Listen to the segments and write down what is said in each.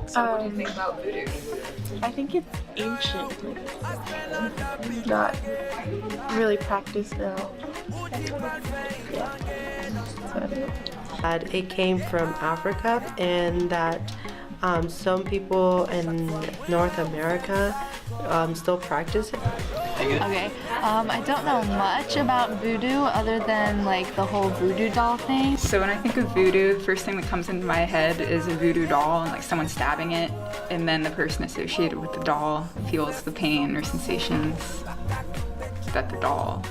So what do you think about voodoo? I think it's ancient, not really practiced now. Yeah. So I don't know. That it came from Africa, and that some people in North America still practice it. Okay, I don't know much about voodoo other than like the whole voodoo doll thing. So when I think of voodoo, the first thing that comes into my head is a voodoo doll and like someone stabbing it, and then the person associated with the doll feels the pain or sensations that the doll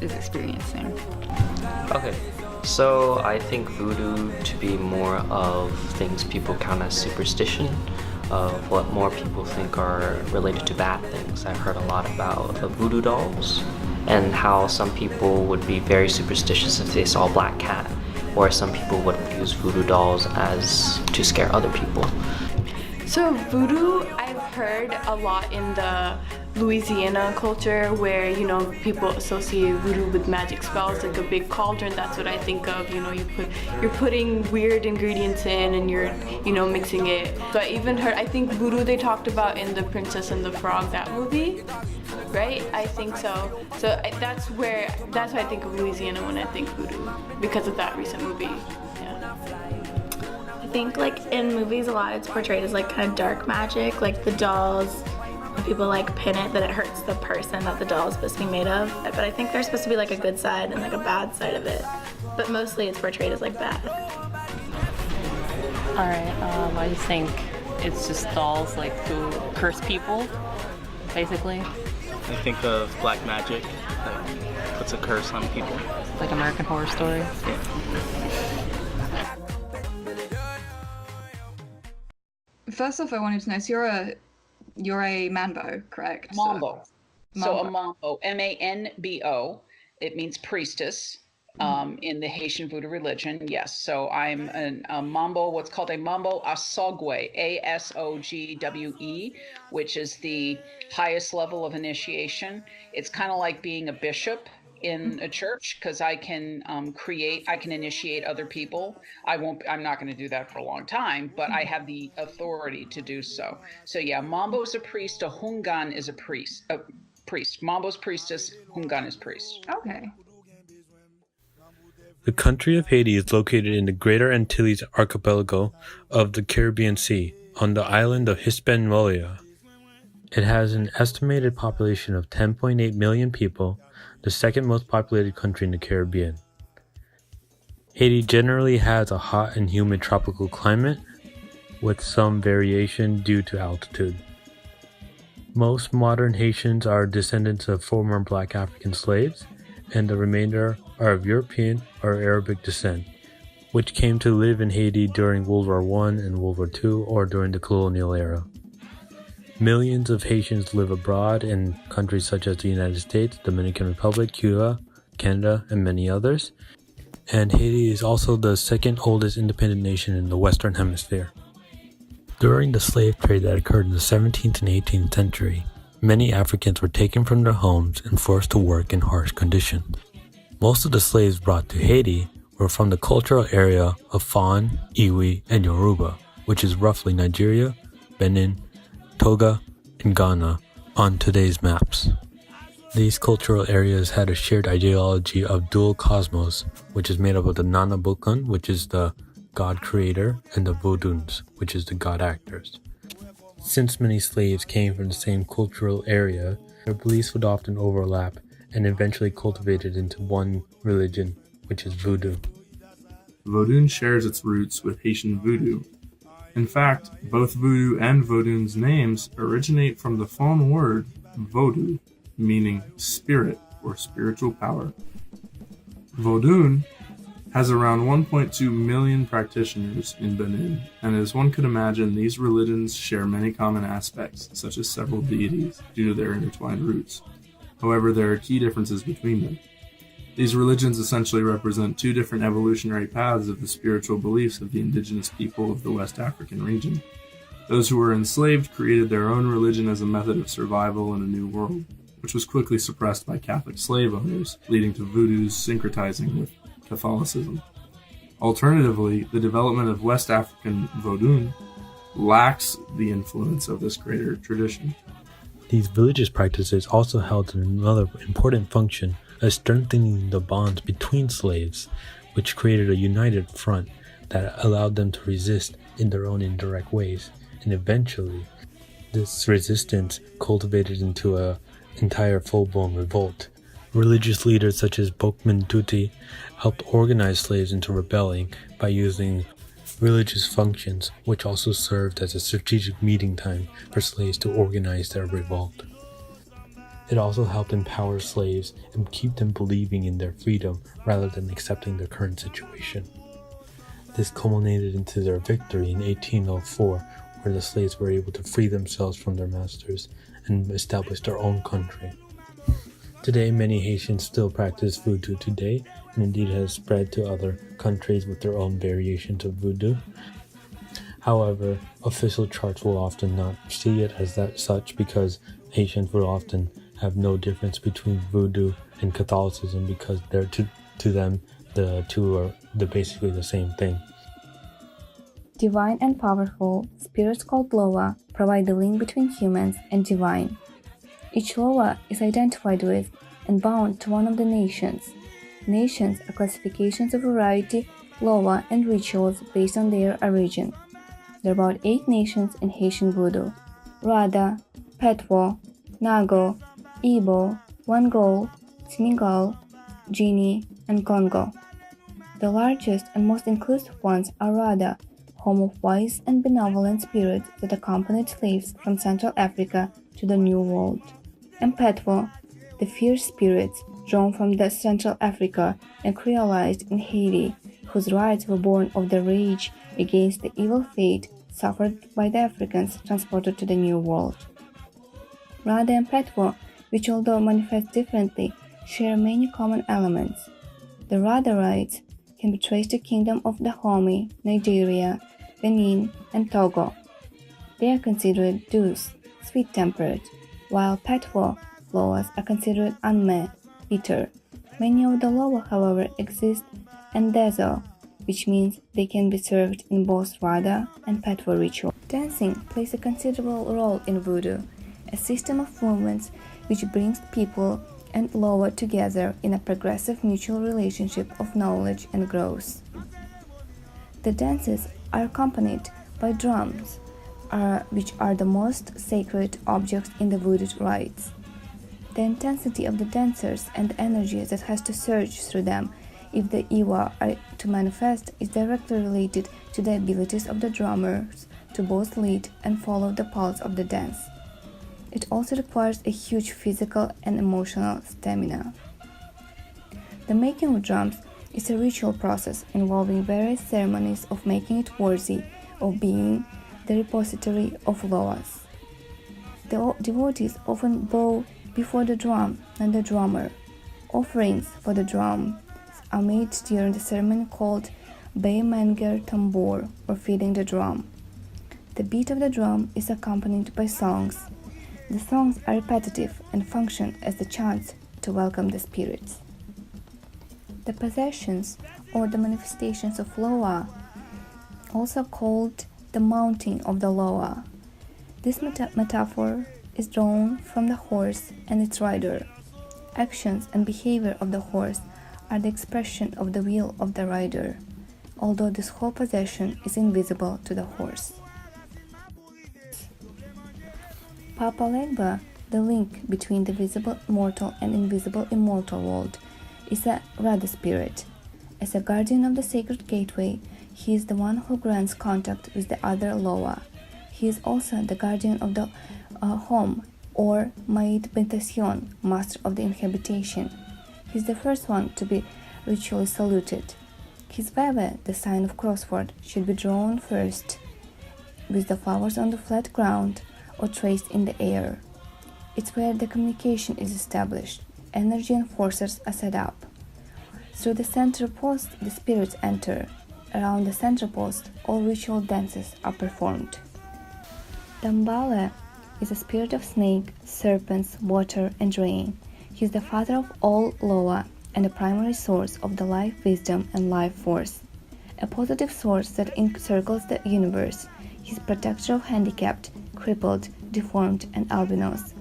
is experiencing. Okay, so I think voodoo to be more of things people count as superstition, of what more people think are related to bad things. I've heard a lot about voodoo dolls and how some people would be very superstitious if they saw a black cat, or some people would use voodoo dolls as to scare other people. So voodoo, I've heard a lot in the Louisiana culture where, you know, people associate voodoo with magic spells, like a big cauldron. That's what I think of. You know, you're putting weird ingredients in and you're, you know, mixing it. So I even heard, I think voodoo they talked about in The Princess and the Frog, that movie, right? I think so. So that's why I think of Louisiana when I think voodoo, because of that recent movie. Yeah. I think like in movies a lot it's portrayed as like kind of dark magic, like the dolls, when people like pin it that it hurts the person that the doll is supposed to be made of. But I think there's supposed to be like a good side and like a bad side of it. But mostly it's portrayed as like bad. Alright, I just think it's just dolls like to curse people, basically. I think of black magic that puts a curse on people. Like American Horror Story. First off, I wanted to know, so you're a Mambo, correct? Mambo. So a Mambo. Mambo, M-A-N-B-O, it means priestess in the Haitian Vodou religion, yes. So I'm a Mambo, what's called a Mambo Asogwe, A-S-O-G-W-E, which is the highest level of initiation. It's kind of like being a bishop in a church, because I can initiate other people. I'm not going to do that for a long time, but I have the authority to do so. So yeah, Mambo is a priest, a Hungan is a priest. Mambo's priestess, Hungan is priest. Okay. The country of Haiti is located in the Greater Antilles archipelago of the Caribbean Sea, on the island of Hispaniola. It has an estimated population of 10.8 million people, the second most populated country in the Caribbean. Haiti generally has a hot and humid tropical climate, with some variation due to altitude. Most modern Haitians are descendants of former black African slaves, and the remainder are of European or Arabic descent, which came to live in Haiti during World War I and World War II or during the colonial era. Millions of Haitians live abroad in countries such as the United States, Dominican Republic, Cuba, Canada, and many others. And Haiti is also the second oldest independent nation in the Western Hemisphere. During the slave trade that occurred in the 17th and 18th century, many Africans were taken from their homes and forced to work in harsh conditions. Most of the slaves brought to Haiti were from the cultural area of Fon, Iwi, and Yoruba, which is roughly Nigeria, Benin, Togo, and Ghana on today's maps. These cultural areas had a shared ideology of dual cosmos, which is made up of the Nana Bukan, which is the god creator, and the Vodouns, which is the god actors. Since many slaves came from the same cultural area, their beliefs would often overlap and eventually cultivated into one religion, which is Voodoo. Vodun shares its roots with Haitian Vodou. In fact, both Voodoo and Vodun's names originate from the Fon word Vodou, meaning spirit or spiritual power. Vodun has around 1.2 million practitioners in Benin, and as one could imagine, these religions share many common aspects, such as several deities, due to their intertwined roots. However, there are key differences between them. These religions essentially represent two different evolutionary paths of the spiritual beliefs of the indigenous people of the West African region. Those who were enslaved created their own religion as a method of survival in a new world, which was quickly suppressed by Catholic slave owners, leading to voodoo's syncretizing with Catholicism. Alternatively, the development of West African Vodou lacks the influence of this greater tradition. These religious practices also held another important function of strengthening the bonds between slaves, which created a united front that allowed them to resist in their own indirect ways, and eventually this resistance cultivated into an entire full-blown revolt. Religious leaders such as Bokman Tuti helped organize slaves into rebelling by using religious functions, which also served as a strategic meeting time for slaves to organize their revolt. It also helped empower slaves and keep them believing in their freedom rather than accepting their current situation. This culminated into their victory in 1804, where the slaves were able to free themselves from their masters and establish their own country. Today, many Haitians still practice voodoo today, and indeed has spread to other countries with their own variations of voodoo. However, official charts will often not see it as such because Haitians will often have no difference between voodoo and Catholicism because to them the two are basically the same thing. Divine and powerful, spirits called Loa provide the link between humans and divine. Each Loa is identified with and bound to one of the nations. Nations are classifications of variety, Loa, and rituals based on their origin. There are about 8 nations in Haitian Vodou: Rada, Petwo, Nago, Igbo, Wangol, Senegal, Guinea, and Congo. The largest and most inclusive ones are Rada, home of wise and benevolent spirits that accompanied slaves from Central Africa to the New World, and Petwo, the fierce spirits drawn from the Central Africa and creolized in Haiti, whose rites were born of the rage against the evil fate suffered by the Africans transported to the New World. Rada and Petwo, which although manifest differently, share many common elements. The Rada rites can be traced to Kingdom of Dahomey, Nigeria, Benin, and Togo. They are considered douce, sweet-tempered, while Petwo Loas are considered anme, bitter. Many of the Loa, however, exist endezo, which means they can be served in both Rada and Petwo ritual. Dancing plays a considerable role in Voodoo, a system of movements which brings people and Loa together in a progressive mutual relationship of knowledge and growth. The dances are accompanied by drums, which are the most sacred objects in the Voodoo rites. The intensity of the dancers and the energy that has to surge through them if the Iwa are to manifest is directly related to the abilities of the drummers to both lead and follow the pulse of the dance. It also requires a huge physical and emotional stamina. The making of drums is a ritual process involving various ceremonies of making it worthy of being the repository of Loas. The devotees often bow before the drum and the drummer. Offerings for the drum are made during the ceremony called Menger Tambor, or feeding the drum. The beat of the drum is accompanied by songs. The songs are repetitive and function as the chants to welcome the spirits. The possessions or the manifestations of Loa, also called the mounting of the Loa. This metaphor is drawn from the horse and its rider. Actions and behavior of the horse are the expression of the will of the rider, although this whole possession is invisible to the horse. Papa Legba, the link between the visible mortal and invisible immortal world, is a Rada spirit. As a guardian of the sacred gateway, he is the one who grants contact with the other Loa. He is also the guardian of the home, or Maid Bentacion, master of the inhabitation. He is the first one to be ritually saluted. His veve, the sign of crossword, should be drawn first, with the flowers on the flat ground or traced in the air. It's where the communication is established, energy and forces are set up. Through the center post, the spirits enter. Around the center post, all ritual dances are performed. Dambale, is a spirit of snake, serpents, water, and rain. He is the father of all Loa and a primary source of the life wisdom and life force. A positive source that encircles the universe. He is protector of handicapped, crippled, deformed, and albinos.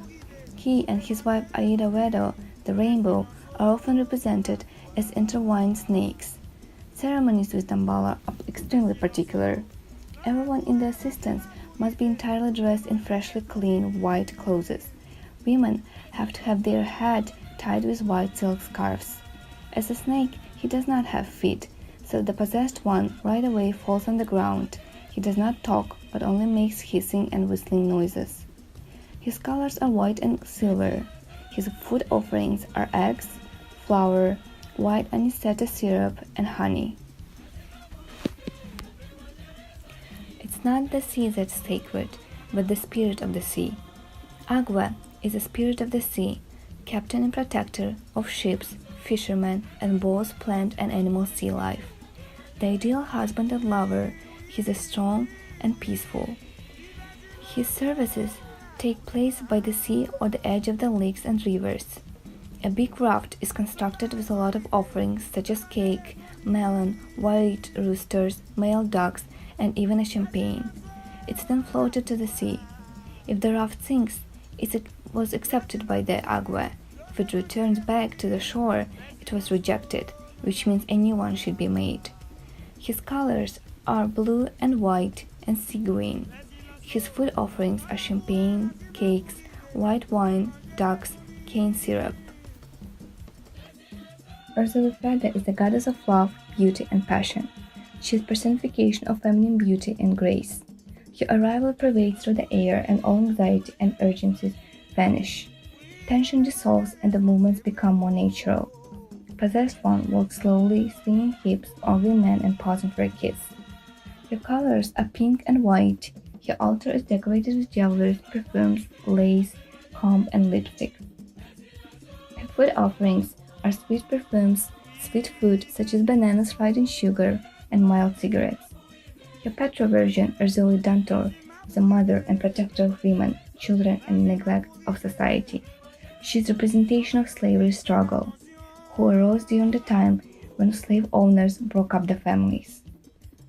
He and his wife Aida Vodou, the rainbow, are often represented as intertwined snakes. Ceremonies with Damballa are extremely particular. Everyone in the assistance must be entirely dressed in freshly clean white clothes. Women have to have their head tied with white silk scarves. As a snake, he does not have feet, so the possessed one right away falls on the ground. He does not talk, but only makes hissing and whistling noises. His colors are white and silver. His food offerings are eggs, flour, white anisette syrup, and honey. It's not the sea that's sacred, but the spirit of the sea. Agua is the spirit of the sea, captain and protector of ships, fishermen, and both plant and animal sea life. The ideal husband and lover, he is strong and peaceful. His services take place by the sea or the edge of the lakes and rivers. A big raft is constructed with a lot of offerings such as cake, melon, white roosters, male ducks, and even a champagne. It's then floated to the sea. If the raft sinks, it was accepted by the agua. If it returns back to the shore, it was rejected, which means a new one should be made. His colors are blue and white and sea green. His food offerings are champagne, cakes, white wine, ducks, cane syrup. Ursulufreda is the goddess of love, beauty, and passion. She is personification of feminine beauty and grace. Her arrival pervades through the air and all anxiety and urgencies vanish. Tension dissolves and the movements become more natural. Possessed one walks slowly, swinging hips, ogling men, and pausing for a kiss. Her colors are pink and white. Her altar is decorated with jewelry, perfumes, lace, comb, and lipstick. Her food offerings are sweet perfumes, sweet food such as bananas fried in sugar, and mild cigarettes. Her petro version, Urzuli Dantor, is a mother and protector of women, children, and neglect of society. She is a representation of slavery struggle, who arose during the time when slave owners broke up the families.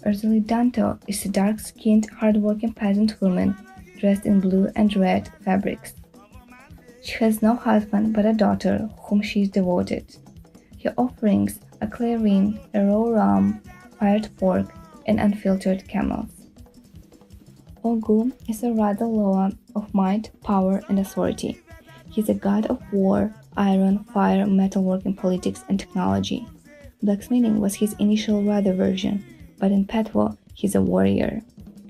Urzuli Danto is a dark-skinned, hard-working peasant woman dressed in blue and red fabrics. She has no husband but a daughter whom she is devoted. Her offerings are clarine, a raw ram, fired pork, and unfiltered camels. Ogu is a Radha Loa of might, power, and authority. He is a god of war, iron, fire, metalworking, politics, and technology. Blacksmithing was his initial Radha version, but in Petwo, he is a warrior.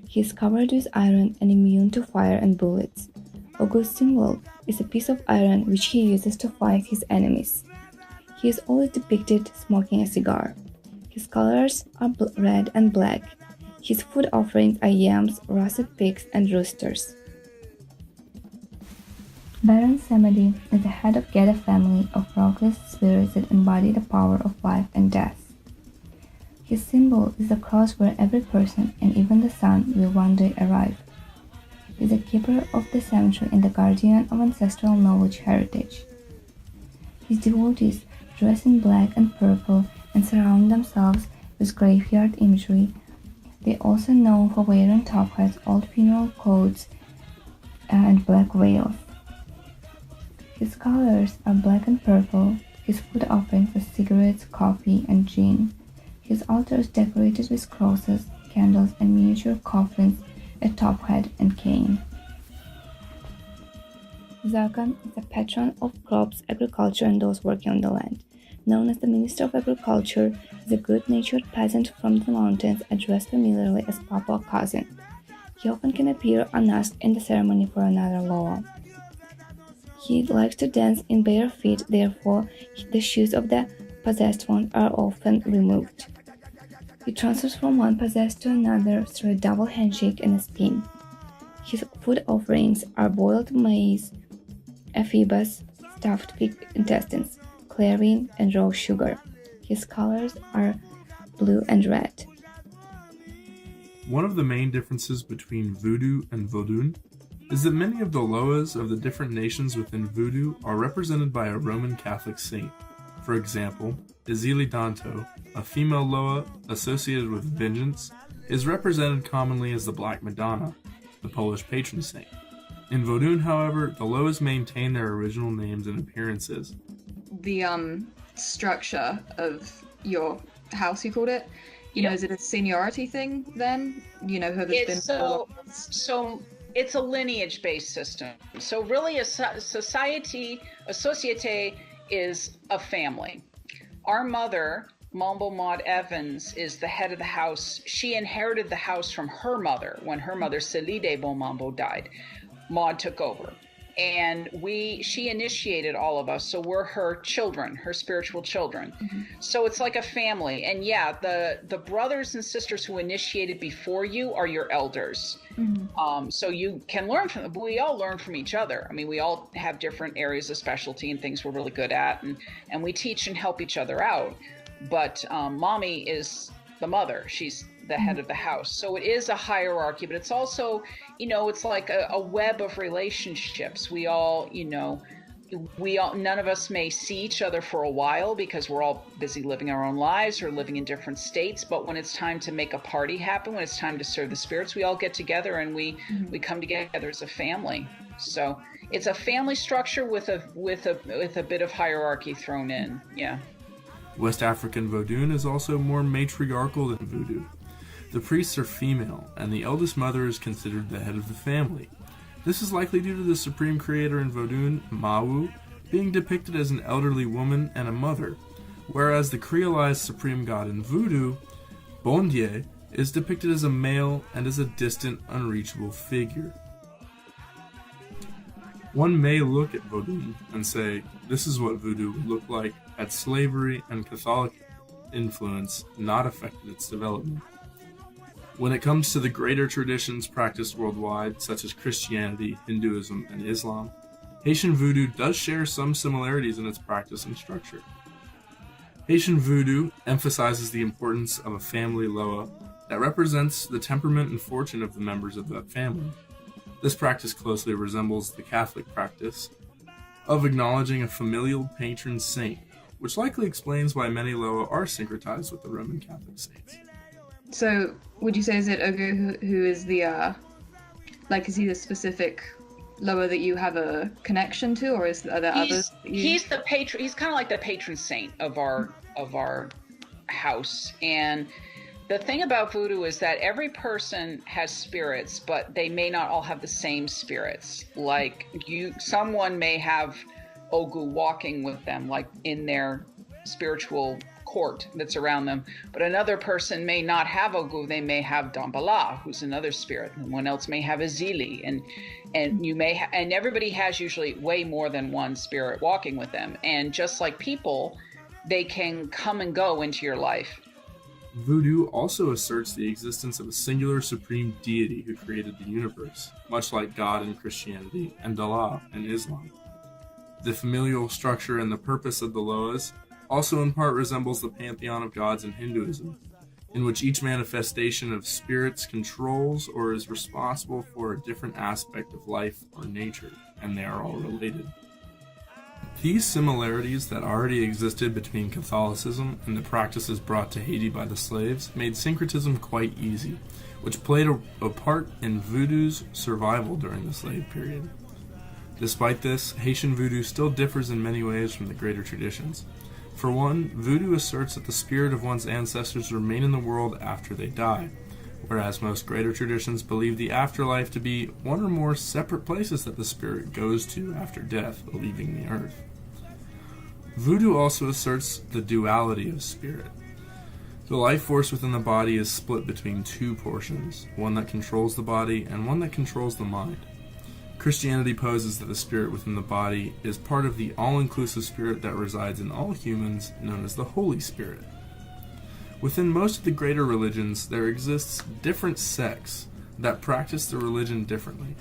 He is covered with iron and immune to fire and bullets. Ogu's symbol is a piece of iron which he uses to fight his enemies. He is always depicted smoking a cigar. His colors are red and black. His food offerings are yams, russet pigs, and roosters. Baron Samedi is the head of Geda family of rockless spirits that embody the power of life and death. His symbol is the cross where every person, and even the sun, will one day arrive. He is the keeper of the cemetery and the guardian of ancestral knowledge heritage. His devotees dress in black and purple and surround themselves with graveyard imagery. They are also known for wearing top hats, old funeral coats, and black veils. His colors are black and purple. His food offerings are cigarettes, coffee, and gin. His altar is decorated with crosses, candles, and miniature coffins, a top hat, and cane. Zarkan is the patron of crops, agriculture, and those working on the land. Known as the Minister of Agriculture, is a good-natured peasant from the mountains addressed familiarly as Papa or cousin. He often can appear unasked in the ceremony for another Loa. He likes to dance in bare feet, therefore the shoes of the possessed one are often removed. He transfers from one possessed to another through a double handshake and a spin. His food offerings are boiled maize, ephebus, stuffed pig intestines, clarine, and raw sugar. His colors are blue and red. One of the main differences between Voodoo and Vodun is that many of the loas of the different nations within Voodoo are represented by a Roman Catholic saint. For example, Izili Danto, a female loa associated with vengeance, is represented commonly as the Black Madonna, the Polish patron saint. In Vodun, however, the loas maintain their original names and appearances. The structure of your house, you called it, you know, is it a seniority thing then? You know, whoever's been... So it's a lineage-based system. So really a societe is a family. Our mother, Mambo Maud Evans, is the head of the house. She inherited the house from her mother when her mother, Selide Bomambo, died. Maud took over. And she initiated all of us, so we're her children, her spiritual children. Mm-hmm. So it's like a family. And yeah, the brothers and sisters who initiated before you are your elders. Mm-hmm. So you can learn from them, but we all learn from each other. I mean, we all have different areas of specialty and things we're really good at, and we teach and help each other out. But mommy is the mother. She's the head of the house. So it is a hierarchy, but it's also, you know, it's like a web of relationships. We all, you know, none of us may see each other for a while because we're all busy living our own lives or living in different states. But when it's time to make a party happen, when it's time to serve the spirits, we all get together and we come together as a family. So it's a family structure with a bit of hierarchy thrown in. Yeah. West African Vodun is also more matriarchal than Voodoo. The priests are female, and the eldest mother is considered the head of the family. This is likely due to the supreme creator in Vodun, Mawu, being depicted as an elderly woman and a mother, whereas the creolized supreme god in Voodoo, Bondye, is depicted as a male and as a distant, unreachable figure. One may look at Vodun and say, this is what Voodoo would look like had slavery and Catholic influence not affected its development. When it comes to the greater traditions practiced worldwide, such as Christianity, Hinduism, and Islam, Haitian Voodoo does share some similarities in its practice and structure. Haitian Voodoo emphasizes the importance of a family loa that represents the temperament and fortune of the members of that family. This practice closely resembles the Catholic practice of acknowledging a familial patron saint, which likely explains why many loa are syncretized with the Roman Catholic saints. So, would you say is it Ogu who is the, is he the specific loa that you have a connection to, or are there others? He's the patron. He's kind of like the patron saint of our house. And the thing about Voodoo is that every person has spirits, but they may not all have the same spirits. Like someone may have Ogu walking with them, like in their spiritual court that's around them, but another person may not have Ogu. They may have Dambala, who's another spirit, and one else may have Izili, and you may and everybody has usually way more than one spirit walking with them. And just like people, they can come and go into your life. Voodoo also asserts the existence of a singular supreme deity who created the universe, much like God in Christianity and Allah in Islam. The familial structure and the purpose of the loas also in part resembles the pantheon of gods in Hinduism, in which each manifestation of spirits controls or is responsible for a different aspect of life or nature, and they are all related. These similarities that already existed between Catholicism and the practices brought to Haiti by the slaves made syncretism quite easy, which played a part in Voodoo's survival during the slave period. Despite this, Haitian Voodoo still differs in many ways from the greater traditions. For one, Voodoo asserts that the spirit of one's ancestors remain in the world after they die, whereas most greater traditions believe the afterlife to be one or more separate places that the spirit goes to after death, leaving the earth. Voodoo also asserts the duality of spirit. The life force within the body is split between two portions, one that controls the body and one that controls the mind. Christianity poses that the spirit within the body is part of the all-inclusive spirit that resides in all humans, known as the Holy Spirit. Within most of the greater religions, there exists different sects that practice the religion differently.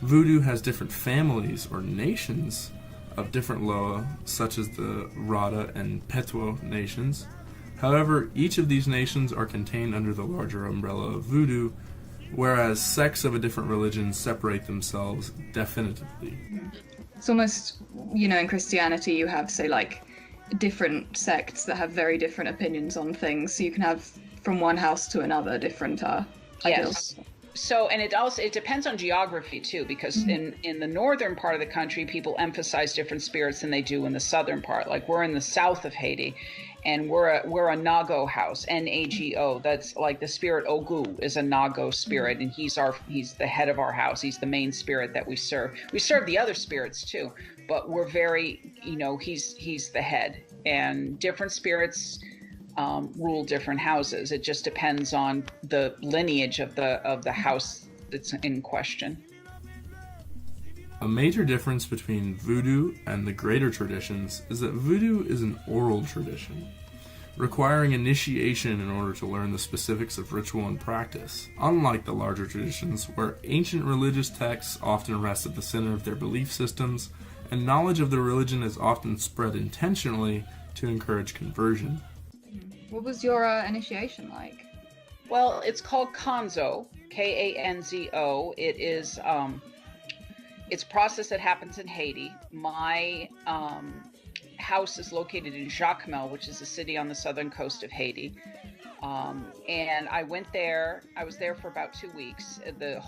Voodoo has different families or nations of different loa, such as the Rada and Petwo nations. However, each of these nations are contained under the larger umbrella of Voodoo, whereas sects of a different religion separate themselves definitively. It's almost, in Christianity you have, say, like, different sects that have very different opinions on things. So you can have from one house to another different ideals. So, and it depends on geography too, because in the northern part of the country, people emphasize different spirits than they do in the southern part. Like we're in the south of Haiti, and we're a Nago house, Nago. That's like the spirit Ogu is a Nago spirit, and he's the head of our house. He's the main spirit that we serve. We serve the other spirits too, but we're very, he's the head, and different spirits rule different houses. It just depends on the lineage of the house that's in question. A major difference between voodoo and the greater traditions is that voodoo is an oral tradition, requiring initiation in order to learn the specifics of ritual and practice, unlike the larger traditions where ancient religious texts often rest at the center of their belief systems, and knowledge of the religion is often spread intentionally to encourage conversion. What was your initiation like? Well, it's called Kanzo, Kanzo. It is it's a process that happens in Haiti. My house is located in Jacmel, which is a city on the southern coast of Haiti. And I went there. I was there for about 2 weeks. The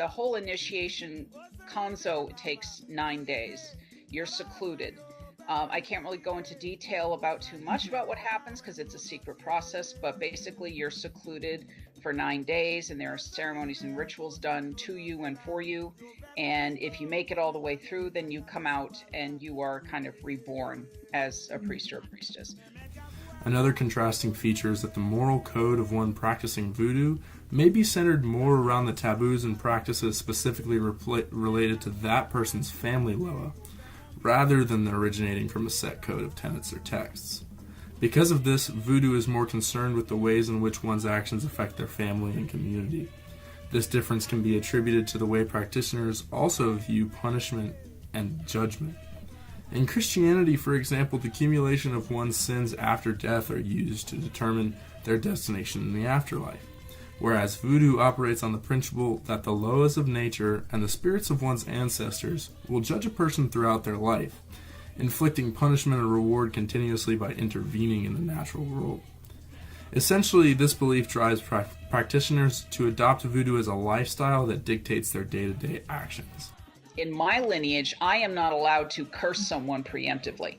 whole initiation, Kanzo, takes 9 days. You're secluded. I can't really go into detail about too much about what happens because it's a secret process, but basically you're secluded for 9 days, and there are ceremonies and rituals done to you and for you. And if you make it all the way through, then you come out and you are kind of reborn as a priest or a priestess. Another contrasting feature is that the moral code of one practicing voodoo may be centered more around the taboos and practices specifically related to that person's family loa, rather than originating from a set code of tenets or texts. Because of this, voodoo is more concerned with the ways in which one's actions affect their family and community. This difference can be attributed to the way practitioners also view punishment and judgment. In Christianity, for example, the accumulation of one's sins after death are used to determine their destination in the afterlife, whereas voodoo operates on the principle that the loas of nature and the spirits of one's ancestors will judge a person throughout their life, inflicting punishment or reward continuously by intervening in the natural world. Essentially, this belief drives practitioners to adopt voodoo as a lifestyle that dictates their day-to-day actions. In my lineage, I am not allowed to curse someone preemptively.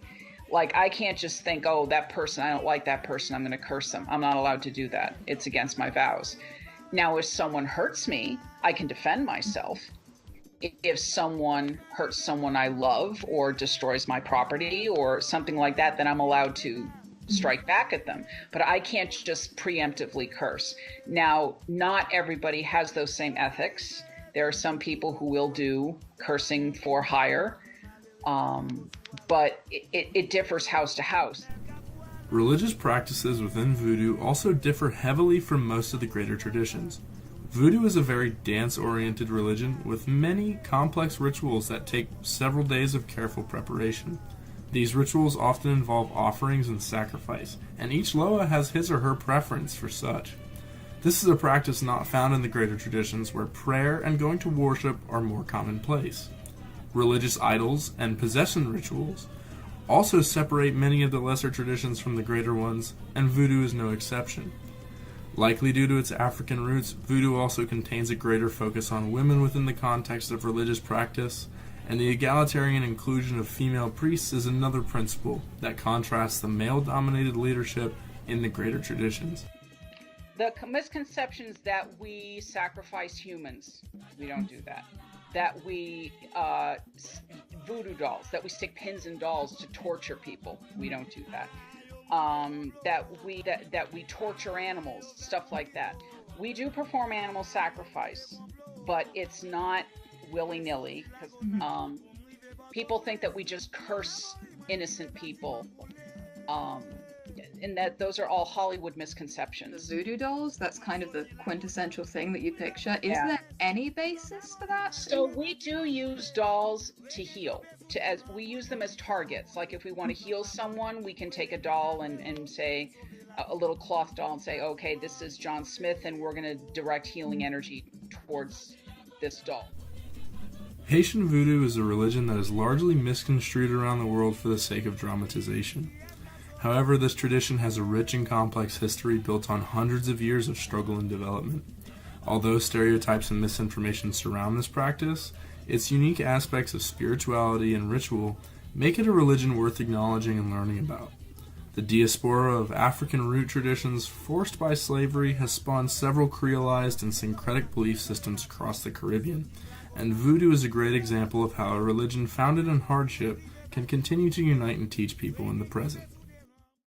Like, I can't just think, oh, that person, I don't like that person, I'm going to curse them. I'm not allowed to do that. It's against my vows. Now, if someone hurts me, I can defend myself. If someone hurts someone I love or destroys my property or something like that, then I'm allowed to strike back at them. But I can't just preemptively curse. Now, not everybody has those same ethics. There are some people who will do cursing for hire. But it differs house to house. Religious practices within voodoo also differ heavily from most of the greater traditions. Voodoo is a very dance-oriented religion with many complex rituals that take several days of careful preparation. These rituals often involve offerings and sacrifice, and each loa has his or her preference for such. This is a practice not found in the greater traditions where prayer and going to worship are more commonplace. Religious idols and possession rituals also separate many of the lesser traditions from the greater ones, and voodoo is no exception. Likely due to its African roots, voodoo also contains a greater focus on women within the context of religious practice, and the egalitarian inclusion of female priests is another principle that contrasts the male-dominated leadership in the greater traditions. The misconceptions that we sacrifice humans, we don't do that. That we voodoo dolls, that we stick pins in dolls to torture people, we don't do that. That we torture animals, stuff like that. We do perform animal sacrifice, but it's not willy-nilly, because people think that we just curse innocent people. And that those are all Hollywood misconceptions. The voodoo dolls, that's kind of the quintessential thing that you picture. Is there any basis for that? So we do use dolls to heal. as we use them as targets. Like if we want to heal someone, we can take a doll and say, a little cloth doll, and say, okay, this is John Smith, and we're going to direct healing energy towards this doll. Haitian Voodoo is a religion that is largely misconstrued around the world for the sake of dramatization. However, this tradition has a rich and complex history built on hundreds of years of struggle and development. Although stereotypes and misinformation surround this practice, its unique aspects of spirituality and ritual make it a religion worth acknowledging and learning about. The diaspora of African root traditions forced by slavery has spawned several creolized and syncretic belief systems across the Caribbean, and Voodoo is a great example of how a religion founded in hardship can continue to unite and teach people in the present.